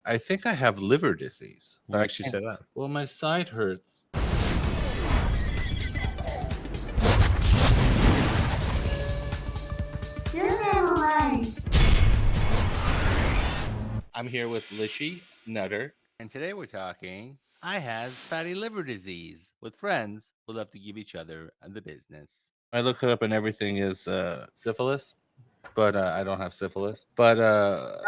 I think I have liver disease. What makes you say that? Well, my side hurts. I'm here with Lishy Nutter, and today we're talking I has fatty liver disease with friends who love to give each other the business. I looked it up and everything is syphilis, but I don't have syphilis. But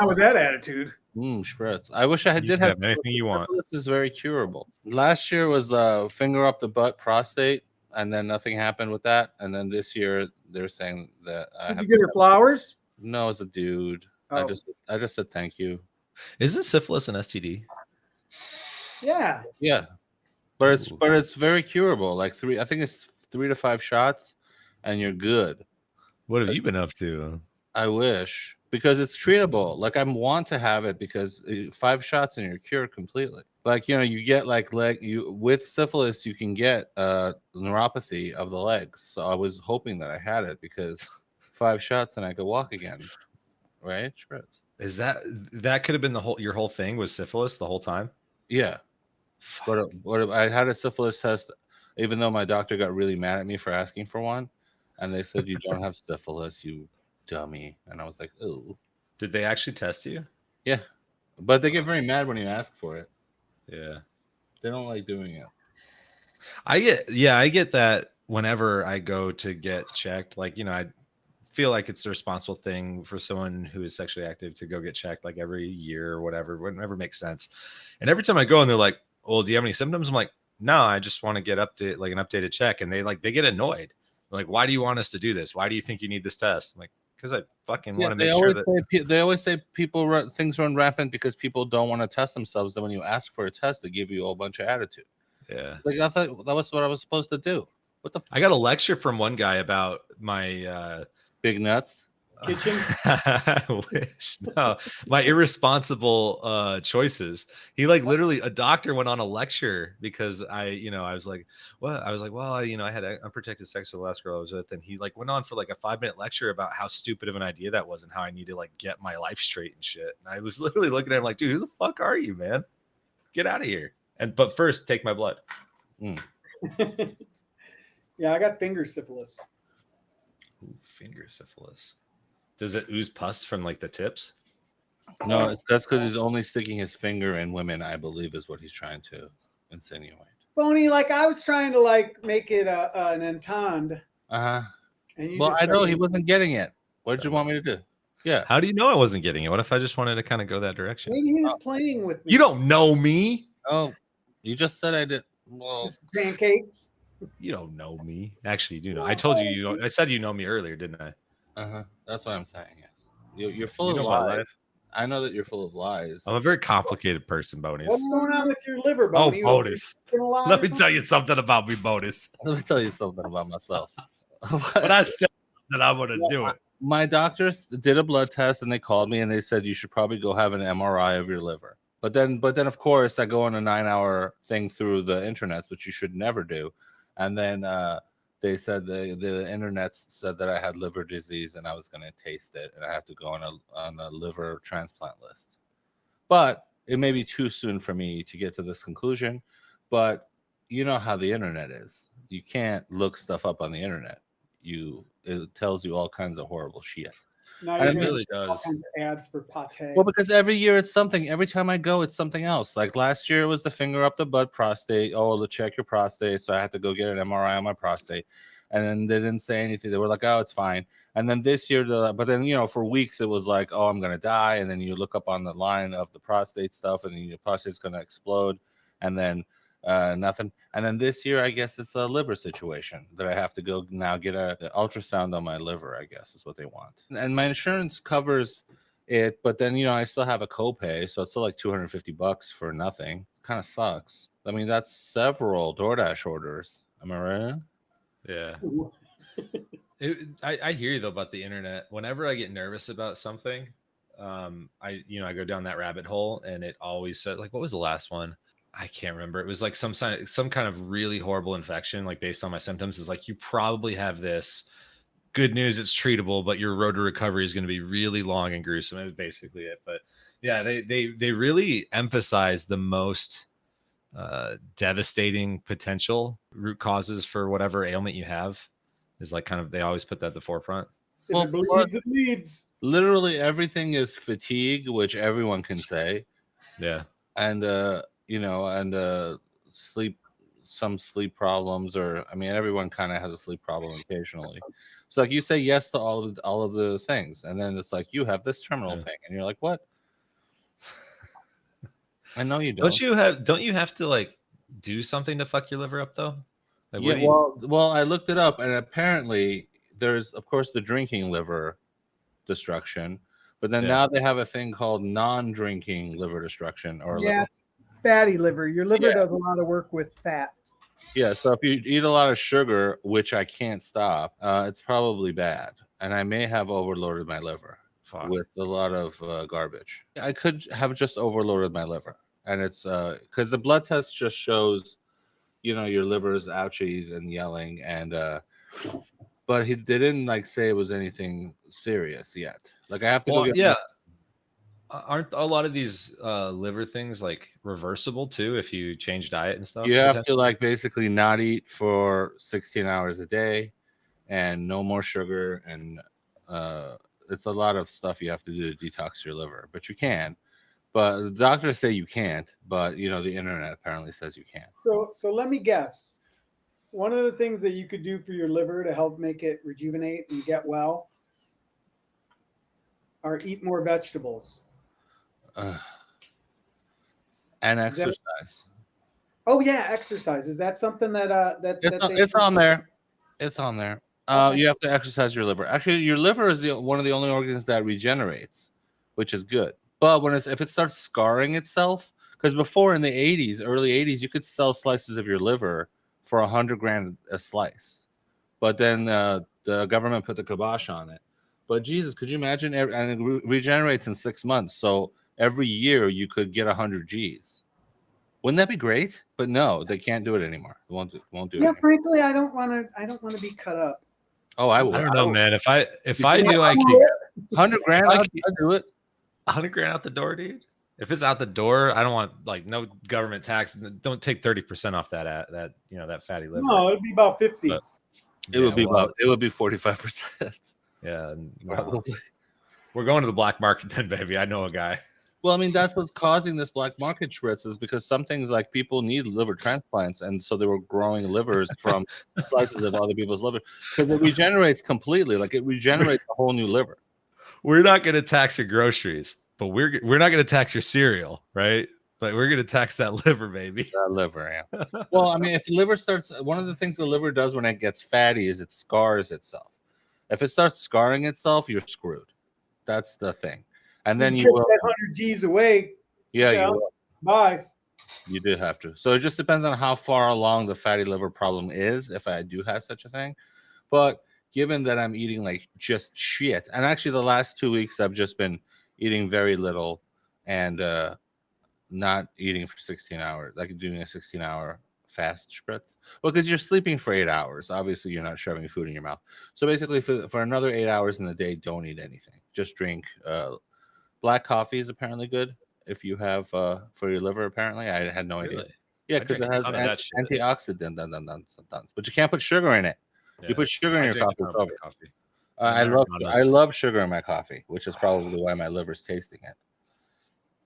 Not with that attitude. Spritz. I wish I You did can have have anything you want. syphilis is very curable. Last year was finger up the butt prostate, and then nothing happened with that. And then this year they're saying that Did you get her flowers? No, it's a dude. Oh. I just said thank you. Isn't syphilis an STD? Yeah. Yeah, but it's very curable. Like I think it's 3 to 5 shots, and you're good. What have you been up to? I wish, because it's treatable. Like I want to have it because 5 shots and you're cured completely. Like you get with syphilis you can get neuropathy of the legs. So I was hoping that I had it because 5 shots and I could walk again. Right? Is that could have been your whole thing was syphilis the whole time? Yeah. But I had a syphilis test, even though my doctor got really mad at me for asking for one, and they said you don't have syphilis, you dummy. And I was like, oh. Did they actually test you? Yeah, but they get very mad when you ask for it. Yeah, they don't like doing it. I get that whenever I go to get checked. Like I feel like it's the responsible thing for someone who is sexually active to go get checked like every year or whenever makes sense. And every time I go and they're like, well, do you have any symptoms? I'm like, no, I just want to get an updated check. And they get annoyed. They're like, why do you want us to do this? Why do you think you need this test? I'm like, because I fucking want to make sure that they always say things run rampant because people don't want to test themselves. Then when you ask for a test, they give you a whole bunch of attitude. Yeah. Like I thought that was what I was supposed to do. I got a lecture from one guy about my big nuts kitchen. I wish. No, my irresponsible choices. He literally a doctor went on a lecture because I was like, well, I had unprotected sex with the last girl I was with, and he went on for a 5-minute lecture about how stupid of an idea that was and how I need to get my life straight and shit. And I was literally looking at him like, dude, who the fuck are you, man? Get out of here. But first, take my blood. Yeah, I got finger syphilis. Ooh, finger syphilis. Does it ooze pus from the tips? No, that's because he's only sticking his finger in women, I believe, is what he's trying to insinuate. Boney, I was trying to make it an entendre. Well, I know he wasn't getting it. What did you want me to do? Yeah. How do you know I wasn't getting it? What if I just wanted to kind of go that direction? Maybe he was playing with me. You don't know me. Oh, you just said I did. Well, pancakes. You don't know me. Actually, you do know. I told you. I said you know me earlier, didn't I? That's what I'm saying. Yes. You're full of lies. I know that you're full of lies. I'm a very complicated person, Bonus. What's going on with your liver, Bonus? Oh, Bonus. Let me tell you something about me, Bonus. Let me tell you something about myself. When I said that I'm going to do it. My doctors did a blood test and they called me and they said you should probably go have an MRI of your liver. But then of course I go on a 9-hour thing through the internet, which you should never do. And then they said the internet said that I had liver disease and I was going to taste it and I have to go on a liver transplant list. But it may be too soon for me to get to this conclusion. But you know how the internet is. You can't look stuff up on the internet. It tells you all kinds of horrible shit. Now it really does. All kinds of ads for pate. Well, because every year it's something. Every time I go, it's something else. Like last year, it was the finger up the butt prostate. Oh, to check your prostate. So I had to go get an MRI on my prostate. And then they didn't say anything. They were like, oh, it's fine. And then this year, but then, for weeks, it was like, oh, I'm going to die. And then you look up on the line of the prostate stuff and then your prostate's going to explode. And then nothing. And then this year, I guess it's a liver situation that I have to go now get an ultrasound on my liver, I guess is what they want. And my insurance covers it, but then, I still have a copay. So it's still like $250 for nothing. Kind of sucks. I mean, that's several DoorDash orders. Am I right? Yeah. I hear you though about the internet. Whenever I get nervous about something, I go down that rabbit hole and it always says what was the last one? I can't remember. It was like some kind of really horrible infection, based on my symptoms, is you probably have this good news, it's treatable, but your road to recovery is going to be really long and gruesome. That's basically it. But yeah, they really emphasize the most devastating potential root causes for whatever ailment you have is like kind of, they always put that at the forefront. If Well, it bleeds, it leads. literally everything is fatigue, which everyone can say, Yeah. and sleep, some sleep problems, or I mean, everyone kind of has a sleep problem occasionally. So like you say yes to all of the things, and then it's like you have this terminal thing, and you're like, what? I know you don't. Don't you have to like do something to fuck your liver up though? Like, Yeah, well, I looked it up, and apparently there's, of course, the drinking liver destruction, but then now they have a thing called non-drinking liver destruction, or Yeah, it's fatty liver. Your liver Yeah. does a lot of work with fat. yeah. So if you eat a lot of sugar, which I can't stop, it's probably bad, and I may have overloaded my liver fuck. with a lot of garbage. I could have just overloaded my liver, and it's because the blood test just shows, your liver is ouchies and yelling, and but they didn't like say it was anything serious yet. Like I have to go get. Yeah. Aren't a lot of these liver things like reversible too if you change diet and stuff? You have to like basically not eat for 16 hours a day, and no more sugar, and it's a lot of stuff you have to do to detox your liver. But you can. But the doctors say you can't. But the internet apparently says you can. So let me guess. One of the things that you could do for your liver to help make it rejuvenate and get well are eat more vegetables. And exercise. Oh yeah, exercise. Is that something that It's on there. It's on there. You have to exercise your liver. Actually, your liver is one of the only organs that regenerates, which is good. But if it starts scarring itself, because before in the early 80s, you could sell slices of your liver for $100,000 a slice. But then the government put the kibosh on it. But Jesus, could you imagine? And it regenerates in 6 months. So every year you could get 100 G's. Wouldn't that be great? But no, they can't do it anymore. They won't do it. Yeah, anymore. frankly, I don't want to be cut up. Oh, I would. I don't know, man. If I Yeah, knew I could $100,000, I'd do it. $100,000 out the door, dude. If it's out the door, I don't want like no government tax. Don't take 30% off that fatty liver. No, it'd be about 50. But, It would be 45%. Yeah, no. We're going to the black market then, baby. I know a guy. Well, I mean, that's what's causing this black market Schritz, is because some things like people need liver transplants, and so they were growing livers from slices of other people's liver, because it regenerates completely. Like it regenerates a whole new liver. We're not going to tax your groceries, but we're not going to tax your cereal, right? But we're going to tax that liver, baby. That liver, yeah. Well, I mean, if the liver one of the things the liver does when it gets fatty is it scars itself. If it starts scarring itself, you're screwed. That's the thing. And then you will that 100 G's away. Yeah, you will. Bye. You do have to. So it just depends on how far along the fatty liver problem is, if I do have such a thing. But given that I'm eating like just shit, and actually the last 2 weeks I've just been eating very little and not eating for 16 hours, like doing a 16-hour fast spritz. Well, because you're sleeping for 8 hours. Obviously, you're not shoving food in your mouth. So basically, for another 8 hours in the day, don't eat anything. Just drink. Black coffee is apparently good if you have for your liver. Apparently, I had no idea. Yeah, because it has antioxidants, but you can't put sugar in it. Yeah. You put sugar in your coffee. I love sugar in my coffee, which is probably why my liver's tasting it.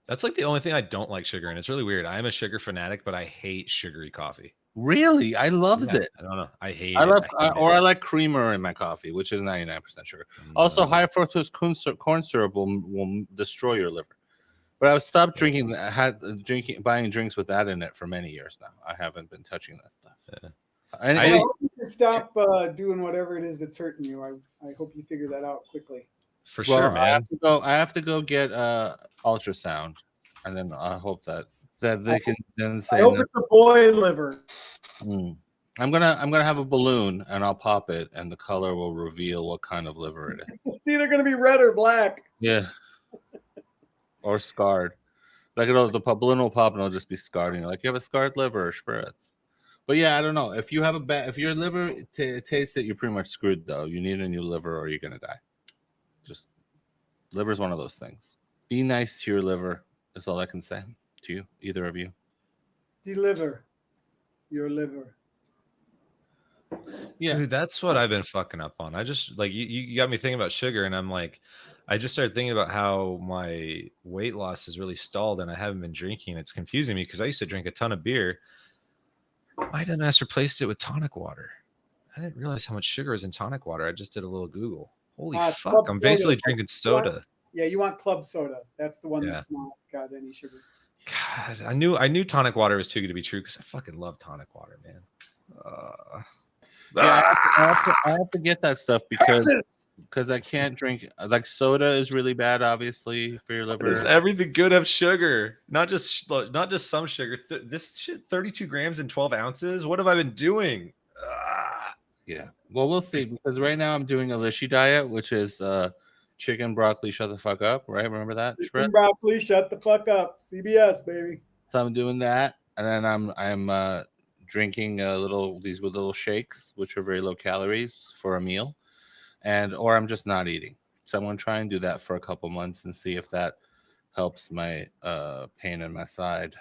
That's like the only thing I don't like sugar in. It's really weird. I am a sugar fanatic, but I hate sugary coffee. Really? I loves it. I don't know. I hate it. I like creamer in my coffee, which is 99% sugar. Also, high fructose corn syrup will destroy your liver. But I've stopped buying drinks with that in it for many years now. I haven't been touching that stuff. Yeah. I hope you can stop doing whatever it is that's hurting you. I hope you figure that out quickly. For sure, man. I have to go get ultrasound, and then I hope that they can then say. I hope it's a boy liver. I'm gonna have a balloon, and I'll pop it, and the color will reveal what kind of liver it is. It's either gonna be red or black. Yeah. Or scarred. Like the balloon will pop, and it'll just be scarred, and you're like, you have a scarred liver or spritz. But yeah, I don't know. If you have if your liver tastes it, you're pretty much screwed. Though you need a new liver, or you're gonna die. Just liver's one of those things. Be nice to your liver. That's all I can say to you, either of you. Deliver your liver. Yeah. Dude, that's what I've been fucking up on. I just like you got me thinking about sugar, and I'm like, I just started thinking about how my weight loss is really stalled, and I haven't been drinking. It's confusing me because I used to drink a ton of beer. My dumbass replaced it with tonic water. I didn't realize how much sugar is in tonic water. I just did a little Google. Holy fuck! Club I'm soda. basically drinking soda. Yeah, you want club soda. That's the one Yeah. that's not got any sugar. God, I knew tonic water was too good to be true because I fucking love tonic water, man. Yeah, I have to get that stuff because I can't drink. Like soda is really bad, obviously, for your liver. Does everything good have sugar? Not just some sugar. This shit, 32 grams and 12 ounces. What have I been doing? Yeah. Well, we'll see because right now I'm doing a Lishi diet, which is chicken, broccoli, shut the fuck up. Right? Remember that? Chicken, broccoli, shut the fuck up. CBS, baby. So I'm doing that, and then I'm drinking these little shakes, which are very low calories for a meal, or I'm just not eating. So I'm gonna try and do that for a couple months and see if that helps my pain in my side.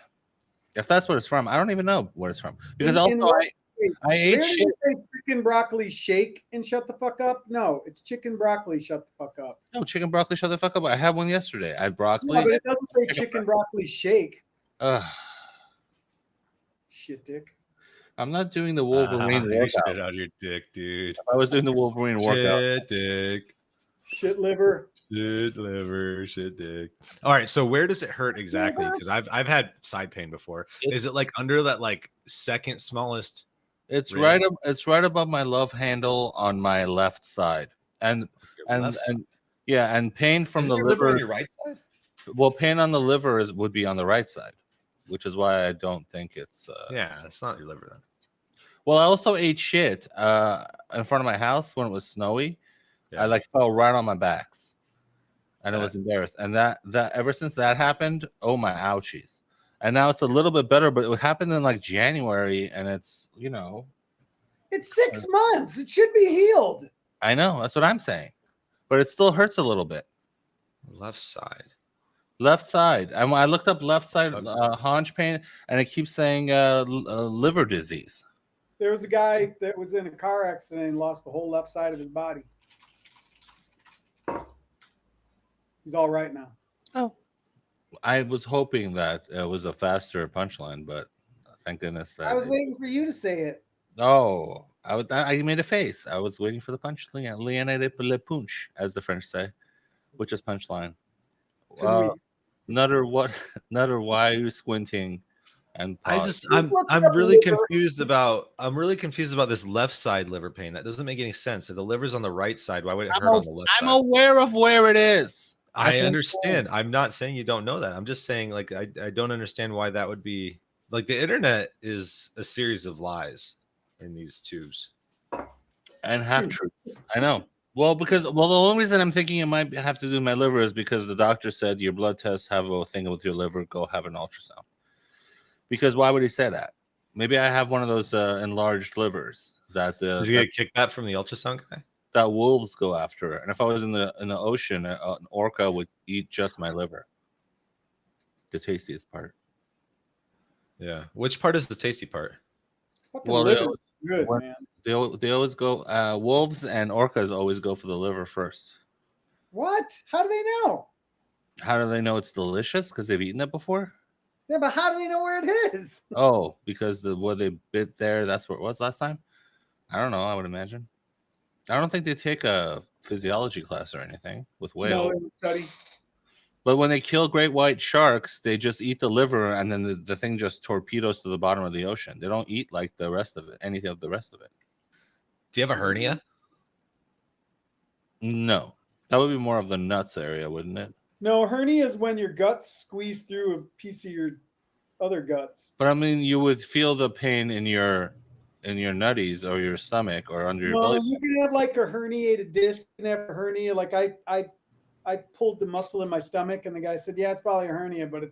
If that's what it's from, I don't even know what it's from because I ate shit. You say chicken broccoli shake and shut the fuck up? No, it's chicken broccoli shut the fuck up. No, chicken broccoli shut the fuck up. I had one yesterday. I had broccoli. No, but it doesn't say chicken broccoli shake. Shit, dick. I'm not doing the Wolverine workout. Shit out of your dick, dude. If I was doing the Wolverine workout. Shit, dick. Shit liver. Shit liver. Shit dick. All right, so where does it hurt exactly? Because I've had side pain before. Is it like under that like second smallest? It's rib? It's right above my love handle on my left side, and yeah, and pain from the liver on your right side. Well, pain on the liver would be on the right side, which is why I don't think it's. Yeah, it's not your liver then. Well, I also ate shit in front of my house when it was snowy. Yeah. I like fell right on my backs, and I was embarrassed. And that ever since that happened, oh my ouchies! And now it's a little bit better, but it happened in like January, and it's it's 6 months. It should be healed. I know, that's what I'm saying, but it still hurts a little bit. Left side. I looked up left side haunch pain, and it keeps saying liver disease. There was a guy that was in a car accident and lost the whole left side of his body. He's all right now. Oh. I was hoping that it was a faster punchline, but thank goodness that I was waiting for you to say it. Oh, I made a face. I was waiting for the punchline. Liane de le punch, as the French say, which is punchline. Nutter, why are you squinting? And pause. I'm really confused about this left side liver pain. That doesn't make any sense. If the liver's on the right side, why would it hurt on the left side? I'm aware of where it is. I understand. I'm not saying you don't know that. I'm just saying, like, I don't understand why that would be. Like, the internet is a series of lies in these tubes. And half truths. I know. Well, the only reason I'm thinking it might have to do with my liver is because the doctor said your blood tests have a thing with your liver. Go have an ultrasound. Because why would he say that? Maybe I have one of those enlarged livers that Did you get kicked that from the ultrasound guy? That wolves go after, and if I was in the ocean, an orca would eat just my liver, the tastiest part. Yeah, which part is the tasty part? Well, they always go. Wolves and orcas always go for the liver first. What? How do they know? How do they know it's delicious? Because they've eaten it before. Yeah, but how do they know where it is? Oh, because where they bit there, that's where it was last time. I don't know. I would imagine. I don't think they take a physiology class or anything with whales. No study. But when they kill great white sharks, they just eat the liver, and then the thing just torpedoes to the bottom of the ocean. They don't eat like the rest of it, anything of the rest of it. Do you have a hernia? No. That would be more of the nuts area, wouldn't it? No, hernia is when your guts squeeze through a piece of your other guts. But I mean, you would feel the pain in your nutties or your stomach or under your belly. You can have like a herniated disc. You can have a hernia. Like I pulled the muscle in my stomach, and the guy said, "Yeah, it's probably a hernia, but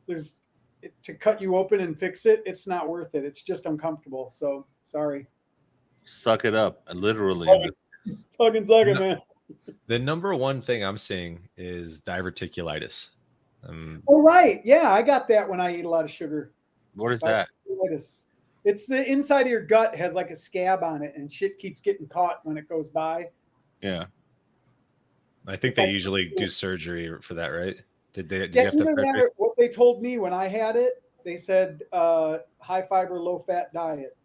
there's to cut you open and fix it, it's not worth it. It's just uncomfortable. So sorry. Suck it up, literally. Fucking suck it, man. The number one thing I'm seeing is diverticulitis. Oh, right. Yeah, I got that when I eat a lot of sugar. What is that? Diverticulitis. It's the inside of your gut has like a scab on it, and shit keeps getting caught when it goes by. Yeah. I think they usually do surgery for that, right? Did you Yeah, have to either that or what they told me when I had it, they said high fiber, low fat diet.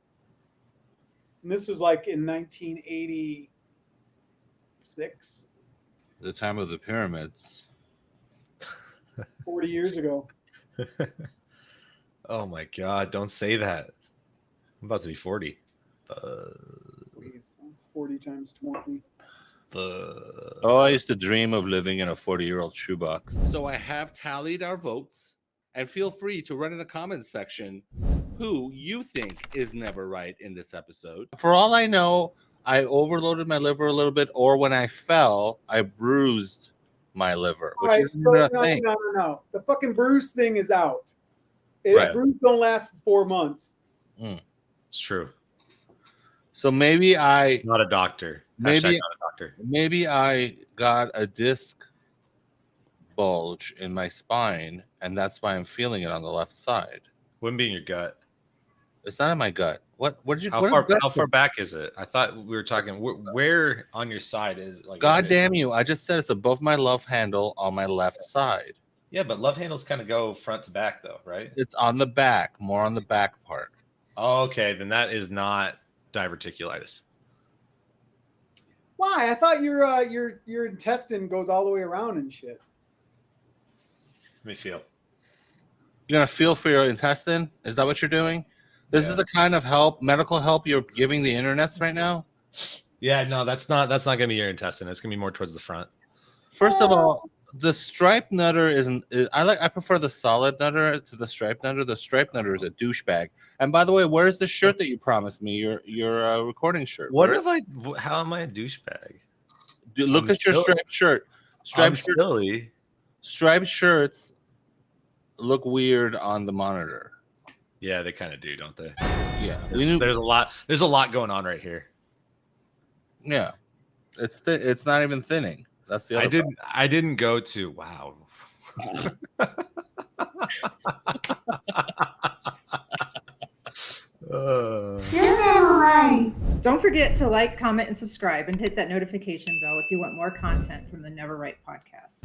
And this was like in 1986. The time of the pyramids. 40 years ago. Oh my God, don't say that. I'm about to be 40. Please, 40 times 20. Oh, I used to dream of living in a 40-year-old shoebox. So I have tallied our votes, and feel free to write in the comments section who you think is never right in this episode. For all I know, I overloaded my liver a little bit, or when I fell, I bruised my liver, which All right, isn't so even a thing. no. The fucking bruise thing is out. Right. Bruise don't last for 4 months. It's true. So maybe I Not a doctor. Maybe- Hashtag not a doctor. maybe I got a disc bulge in my spine, and that's why I'm feeling it on the left side. Wouldn't be in your gut. It's not in my gut. What did you? How far back is it? I thought we were talking where on your side is like. God is it- damn you! I just said it's above my love handle on my left side. Yeah, but love handles kind of go front to back though, right? It's on the back, more on the back part. Oh, okay, then that is not diverticulitis. Why? I thought your intestine goes all the way around and shit. Let me feel. You're gonna feel for your intestine? Is that what you're doing? This Yeah. is the kind of medical help you're giving the internets right now? Yeah, no, that's not gonna be your intestine. It's gonna be more towards the front. First of all, the striped nutter I prefer the solid nutter to the striped nutter. The striped nutter is a douchebag. And by the way, where's the shirt that you promised me? Your recording shirt. How am I a douchebag? Look I'm at your still- striped shirt. I'm silly. Striped shirts look weird on the monitor. Yeah, they kind of do, don't they? Yeah, There's a lot going on right here. Yeah, it's not even thinning. That's the other. I didn't go to wow. You're never right. Don't forget to like, comment, and subscribe, and hit that notification bell if you want more content from the Never Right podcast.